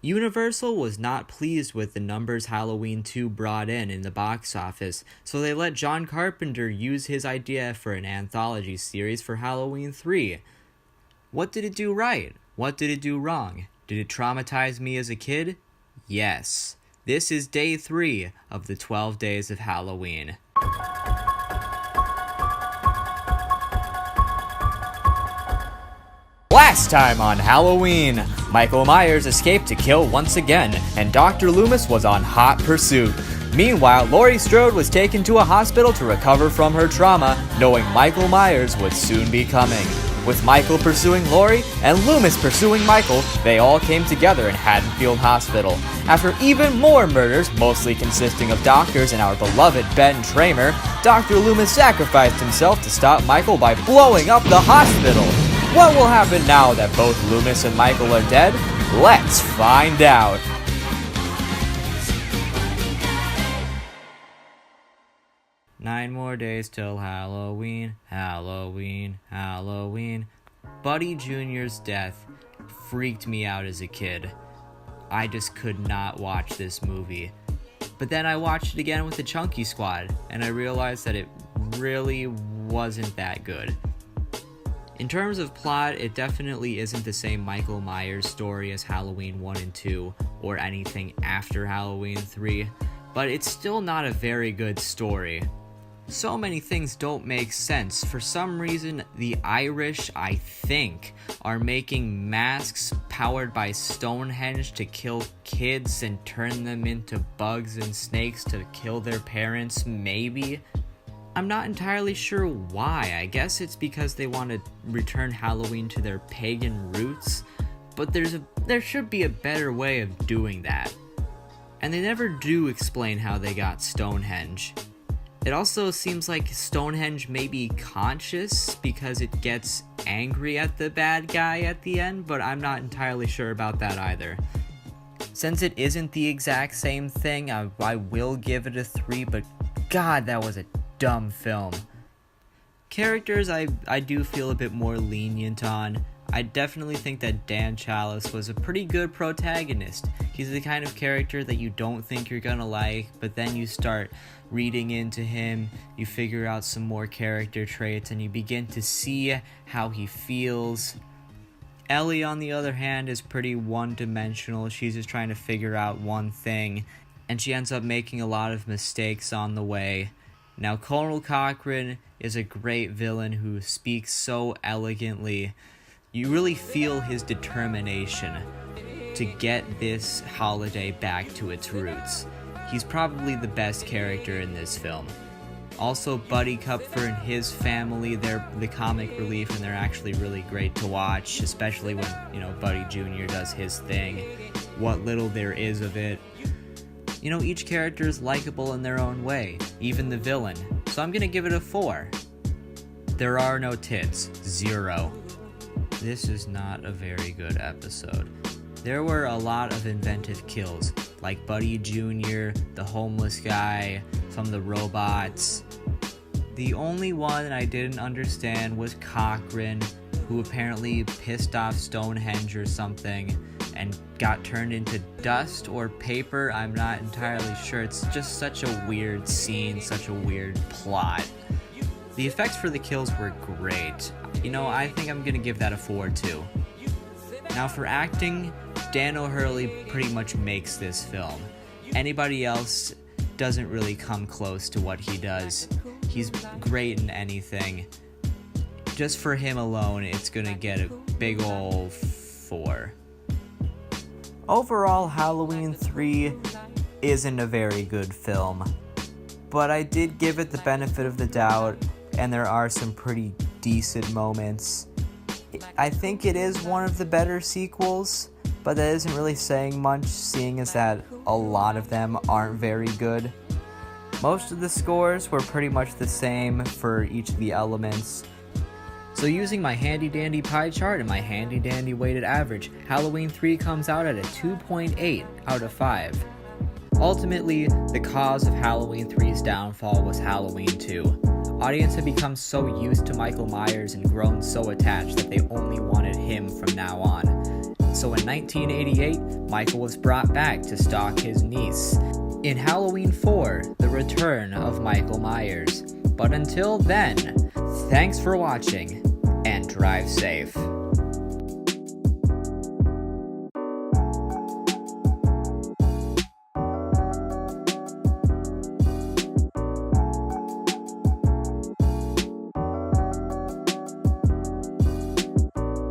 Universal was not pleased with the numbers Halloween 2 brought in the box office, so they let John Carpenter use his idea for an anthology series for Halloween 3. What did it do right? What did it do wrong? Did it traumatize me as a kid? Yes. This is day 3 of the 12 days of Halloween. Last time on Halloween, Michael Myers escaped to kill once again, and Dr. Loomis was on hot pursuit. Meanwhile, Laurie Strode was taken to a hospital to recover from her trauma, knowing Michael Myers would soon be coming. With Michael pursuing Laurie and Loomis pursuing Michael, they all came together in Haddonfield Hospital. After even more murders, mostly consisting of doctors and our beloved Ben Tramer, Dr. Loomis sacrificed himself to stop Michael by blowing up the hospital. What will happen now that both Loomis and Michael are dead? Let's find out. Nine more days till Halloween, Halloween, Halloween. Buddy Jr.'s death freaked me out as a kid. I just could not watch this movie. But then I watched it again with the Chunky Squad, and I realized that it really wasn't that good. In terms of plot, it definitely isn't the same Michael Myers story as Halloween 1 and 2, or anything after Halloween 3, but it's still not a very good story. So many things don't make sense. For some reason, the Irish, I think, are making masks powered by Stonehenge to kill kids and turn them into bugs and snakes to kill their parents, maybe? I'm not entirely sure why. I guess it's because they want to return Halloween to their pagan roots, but there should be a better way of doing that. And they never do explain how they got Stonehenge. It also seems like Stonehenge may be conscious because it gets angry at the bad guy at the end, but I'm not entirely sure about that either. Since it isn't the exact same thing, I will give it a 3, but God, that was a dumb film. Characters I do feel a bit more lenient on. I definitely think that Dan Chalice was a pretty good protagonist. He's the kind of character that you don't think you're gonna like, but then you start reading into him, you figure out some more character traits, and you begin to see how he feels. Ellie, on the other hand, is pretty one-dimensional. She's just trying to figure out one thing, and she ends up making a lot of mistakes on the way. Now, Colonel Cochran is a great villain who speaks so elegantly. You really feel his determination to get this holiday back to its roots. He's probably the best character in this film. Also, Buddy Kupfer and his family, they're the comic relief, and they're actually really great to watch, especially when, Buddy Jr. does his thing. What little there is of it. Each character is likable in their own way, even the villain. So I'm gonna give it a 4. There are no tits. 0. This is not a very good episode. There were a lot of inventive kills, like Buddy Jr., the homeless guy, some of the robots. The only one I didn't understand was Cochran, who apparently pissed off Stonehenge or something and got turned into dust or paper. I'm not entirely sure. It's just such a weird scene, such a weird plot. The effects for the kills were great. I think I'm gonna give that a 4 too. Now for acting, Dan O'Hurley pretty much makes this film. Anybody else doesn't really come close to what he does. He's great in anything. Just for him alone, it's gonna get a big ol' 4. Overall, Halloween 3 isn't a very good film, but I did give it the benefit of the doubt, and there are some pretty decent moments. I think it is one of the better sequels, but that isn't really saying much, seeing as that a lot of them aren't very good. Most of the scores were pretty much the same for each of the elements. So using my handy dandy pie chart and my handy dandy weighted average, Halloween 3 comes out at a 2.8 out of 5. Ultimately, the cause of Halloween 3's downfall was Halloween 2. Audience had become so used to Michael Myers and grown so attached that they only wanted him from now on. So in 1988, Michael was brought back to stalk his niece in Halloween 4, The Return of Michael Myers. But until then, thanks for watching and drive safe.